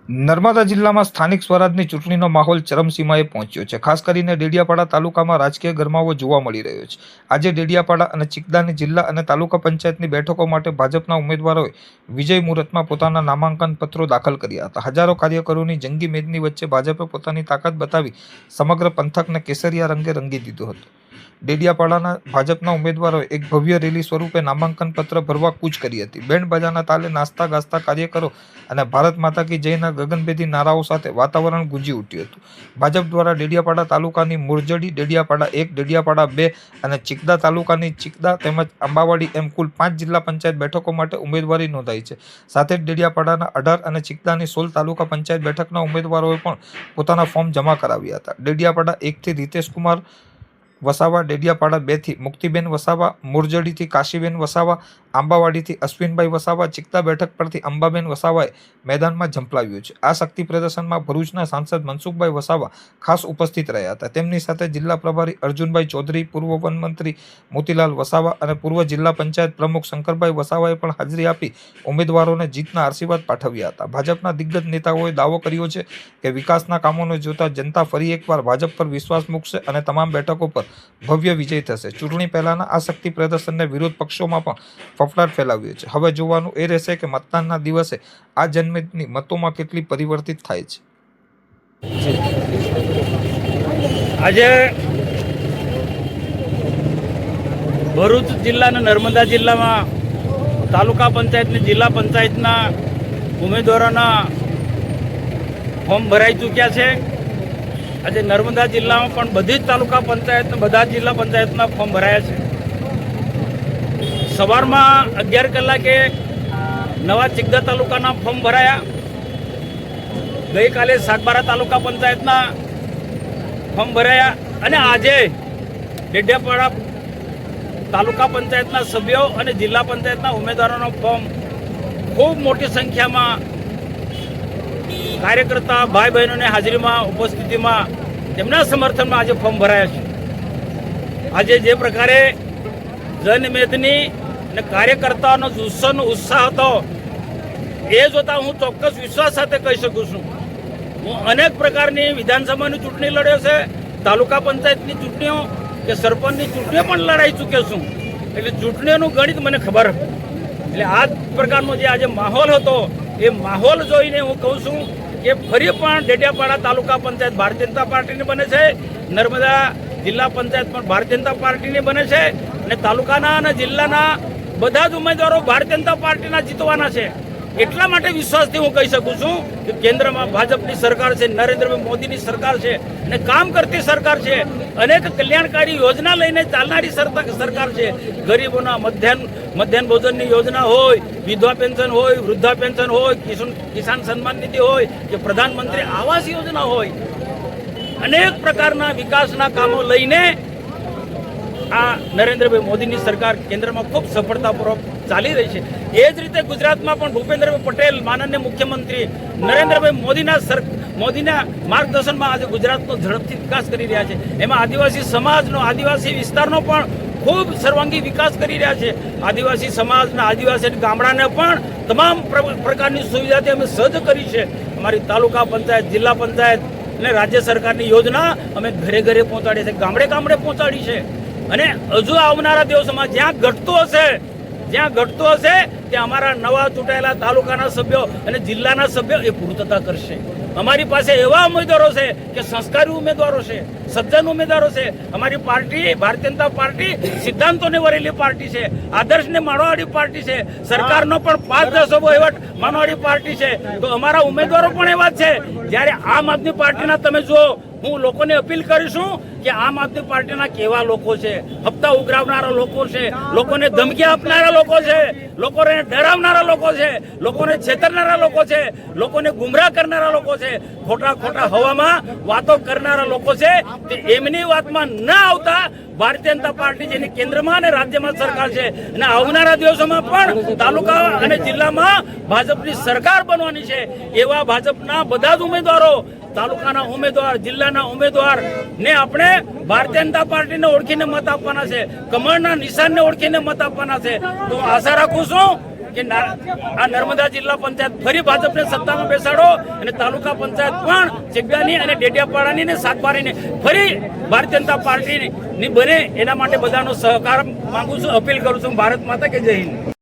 નર્મદા જિલ્લામાં સ્થાનિક સ્વરાજની ચૂંટણીનો માહોલ ચરમસીમાએ પહોંચ્યો છે। ખાસ કરીને ડેડિયાપાડા તાલુકામાં રાજકીય ગરમાવો જોવા મળી રહ્યો છે। આજે ડેડિયાપાડા અને ચિકદાની જિલ્લા અને તાલુકા પંચાયતની બેઠકો માટે ભાજપના ઉમેદવારોએ વિજય મુહૂર્તમાં પોતાના નામાંકન પત્રો દાખલ કર્યા હતા। હજારો કાર્યકરોની જંગી મેદની વચ્ચે ભાજપે પોતાની તાકાત બતાવી સમગ્ર પંથકને કેસરિયા રંગે રંગી દીધો હતો। ડેડિયાપાડાના ભાજપના ઉમેદવારોએ એક ભવ્ય રેલી સ્વરૂપે નામાંકન પત્ર ભરવા કૂચ કરી હતી। બેન્ડ બાજાના તાલે નાસ્તા ગાસ્તા કાર્યકરો અને ભારત માતા કી જયના ગગનભેદી નારાઓ સાથે વાતાવરણ ગુંજી ઉઠ્યું હતું। ભાજપ દ્વારા ડેડિયાપાડા તાલુકાની મુરજડી, ડેડિયાપાડા 1, ડેડિયાપાડા 2 અને ચિકદા તાલુકાની ચિકદા તેમજ આંબાવાડી એમ કુલ 5 જિલ્લા પંચાયત બેઠકો માટે ઉમેદવારી નોંધાઈ છે। સાથે જ ડેડિયાપાડાના 18 અને ચિકદાની 16 તાલુકા પંચાયત બેઠકના ઉમેદવારોએ પણ પોતાના ફોર્મ જમા કરાવ્યા હતા। ડેડિયાપાડા 1 થી રીતેશ કુમાર વસાવા, ડેડિયાપાડા 2 થી મુક્તિબેન વસાવા, મુરજડીથી કાશીબેન વસાવા, આંબાવાડીથી અશ્વિનભાઈ વસાવા, ચિકદા બેઠક પરથી અંબાબેન વસાવાએ મેદાનમાં ઝંપલાવ્યું છે। આ શક્તિ પ્રદર્શનમાં ભરૂચના સાંસદ મનસુખભાઈ વસાવા ખાસ ઉપસ્થિત રહ્યા હતા। તેમની સાથે જિલ્લા પ્રભારી અર્જુનભાઈ ચૌધરી, પૂર્વ વનમંત્રી મોતીલાલ વસાવા અને પૂર્વ જિલ્લા પંચાયત પ્રમુખ શંકરભાઈ વસાવાએ પણ હાજરી આપી ઉમેદવારોને જીતના આશીર્વાદ પાઠવ્યા હતા। ભાજપના દિગ્ગજ નેતાઓએ દાવો કર્યો છે કે વિકાસના કામોને જોતા જનતા ફરી એકવાર ભાજપ પર વિશ્વાસ મૂકશે અને તમામ બેઠકો પર ભવ્ય વિજય થશે। ચૂંટણી પહેલાના આ શક્તિ પ્રદર્શનને વિરોધ પક્ષોમાં પણ ફફડાટ ફેલાવ્યો છે। હવે જોવાનું એ રહેશે કે મતદાનના દિવસે આ જનમેદની મતોમાં કેટલી પરિવર્તિત થાય છે। આજે ભરૂચ જિલ્લા અને નર્મદા જિલ્લામાં તાલુકા પંચાયતની જિલ્લા પંચાયતના ઉમેદવારોના ફોર્મ ભરાઈ ચૂક્યા છે। આજે નર્મદા જિલ્લામાં પણ બધી જ તાલુકા પંચાયત, બધા જિલ્લા પંચાયતના ફોર્મ ભરાયા છે। સવારમાં 11 કલાકે નવા ચિકદા તાલુકાના ફોર્મ ભરાયા। ગઈકાલે સાગબારા તાલુકા પંચાયતના ફોર્મ ભરાયા અને આજે ડેડિયાપાડા તાલુકા પંચાયતના સભ્યો અને જિલ્લા પંચાયતના ઉમેદવારોનો ફોર્મ ખૂબ મોટી સંખ્યામાં કાર્યકર્તા ભાઈ બહેનોની હાજરીમાં, ઉપસ્થિતિમાં તેમના સમર્થનમાં આજે ફોર્મ ભરાયા છે। આજે જે પ્રકારે જનમેદની અને કાર્યકર્તાઓનો જુસ્સોનો ઉત્સાહ હતો એ જોતા હું ચોક્કસ વિશ્વાસ સાથે કહી શકું છું, હું અનેક પ્રકારની વિધાનસભાની ચૂંટણી લડ્યો છે, તાલુકા પંચાયતની ચૂંટણીઓ કે સરપંચની ચૂંટણીઓ પણ લડાઈ ચૂક્યો છું। એટલે ચૂંટણીઓનું ગણિત મને ખબર હતું। એટલે આ પ્રકારનો જે આજે માહોલ હતો એ માહોલ જોઈને હું કહું છું કે ફરી પણ ડેડિયાપાડા તાલુકા પંચાયત ભારતીય જનતા પાર્ટીની બને છે, નર્મદા જિલ્લા પંચાયત પણ ભારતીય જનતા પાર્ટીની બને છે અને તાલુકાના અને જિલ્લાના બધા જ ઉમેદવારો ભારતીય જનતા પાર્ટીના જીતવાના છે। એટલા માટે વિશ્વાસથી હું કહી શકું છું કે કેન્દ્રમાં ભાજપની સરકાર છે, નરેન્દ્રભાઈ મોદીની સરકાર છે અને કામ કરતી સરકાર છે। અનેક કલ્યાણકારી યોજના લઈને ચાલનારી સરકાર છે। ગરીબોના મધ્યાહન ભોજનની યોજના હોય, વિધવા પેન્શન હોય, વૃદ્ધા પેન્શન હોય, કિસાન સન્માન નિધિ હોય કે પ્રધાનમંત્રી આવાસ યોજના હોય, અનેક પ્રકારના વિકાસના કામો લઈને આ નરેન્દ્રભાઈ મોદીની સરકાર કેન્દ્રમાં ખૂબ સફળતાપૂર્વક ચાલી રહી છે। એ જ રીતે ગુજરાતમાં પણ ભૂપેન્દ્રભાઈ પટેલ માનનીય મુખ્યમંત્રી નરેન્દ્રભાઈ મોદીના માર્ગદર્શનમાં આજે ગુજરાતનો ઝડપથી વિકાસ કરી રહ્યા છે। એમાં આદિવાસી સમાજનો, આદિવાસી વિસ્તારનો પણ ખૂબ સર્વાંગી વિકાસ કરી રહ્યા છે। આદિવાસી સમાજના, આદિવાસી ગામડાને પણ તમામ પ્રકારની સુવિધાથી અમે સજ્જ કરી છે। અમારી તાલુકા પંચાયત, જિલ્લા પંચાયત અને રાજ્ય સરકારની યોજના અમે ઘરે ઘરે પહોંચાડી છે, ગામડે ગામડે પહોંચાડી છે અને હજુ આવનારા દિવસોમાં જ્યાં ઘટતું હશે ત્યાં અમારા નવા ચૂંટાયેલા તાલુકાના સભ્યો અને જિલ્લાના સભ્યો એ પૂર્તતા કરશે। અમારી પાસે એવા ઉમેદવારો છે કે સંસ્કારી ઉમેદવારો છે, સજ્જન ઉમેદવારો છે। અમારી પાર્ટી ભારતીય જનતા પાર્ટી સિદ્ધાંતોને વરેલી પાર્ટી છે, આદર્શને માનવાવાળી પાર્ટી છે, સરકારનો પણ 5-10 વહીવટ માનવાવાળી પાર્ટી છે। તો અમારા ઉમેદવારો પણ એવા જ છે। જ્યારે આમ આદમી પાર્ટીના તમે જુઓ, હું લોકોને અપીલ કરીશું કે આમ આદમી પાર્ટીના કેવા લોકો છે, હપ્તા ઉઘરાવનારા લોકો છે, લોકોને ધમકી આપનારા લોકો છે, લોકોને ડરાવનારા લોકો છે, લોકોને છેતરનારા લોકો છે, લોકોને ગુમરાહ કરનારા લોકો છે, ખોટા હવામાં વાતો કરનારા લોકો છે। તે એમની વાતમાં ન આવતા ભારતીય જનતા પાર્ટી જેની કેન્દ્રમાં અને રાજ્યમાં સરકાર છે અને આવનારા દિવસોમાં પણ તાલુકા અને જિલ્લામાં ભાજપની સરકાર બનવાની છે। એવા ભાજપના બધા જ ઉમેદવારો, તાલુકાના ઉમેદવાર, જિલ્લાના ઉમેદવાર ને આપણે ભારતીય જનતા પાર્ટીને ઓળખીને મત આપવાના છે, કમળના નિશાનને ઓળખીને મત આપવાના છે। તો આશા રાખું છું કે આ નર્મદા જિલ્લા પંચાયત ફરી ભાજપને સત્તામાં બેસાડો અને તાલુકા પંચાયત પણ ચિકદાની અને ડેડિયાપાડાની ને સાતબારીની ફરી ભારતીય જનતા પાર્ટીની બને એના માટે બધાનો સહકાર માંગુ છું, અપીલ કરું છું. ભારત માતા કે જય હિન્દ.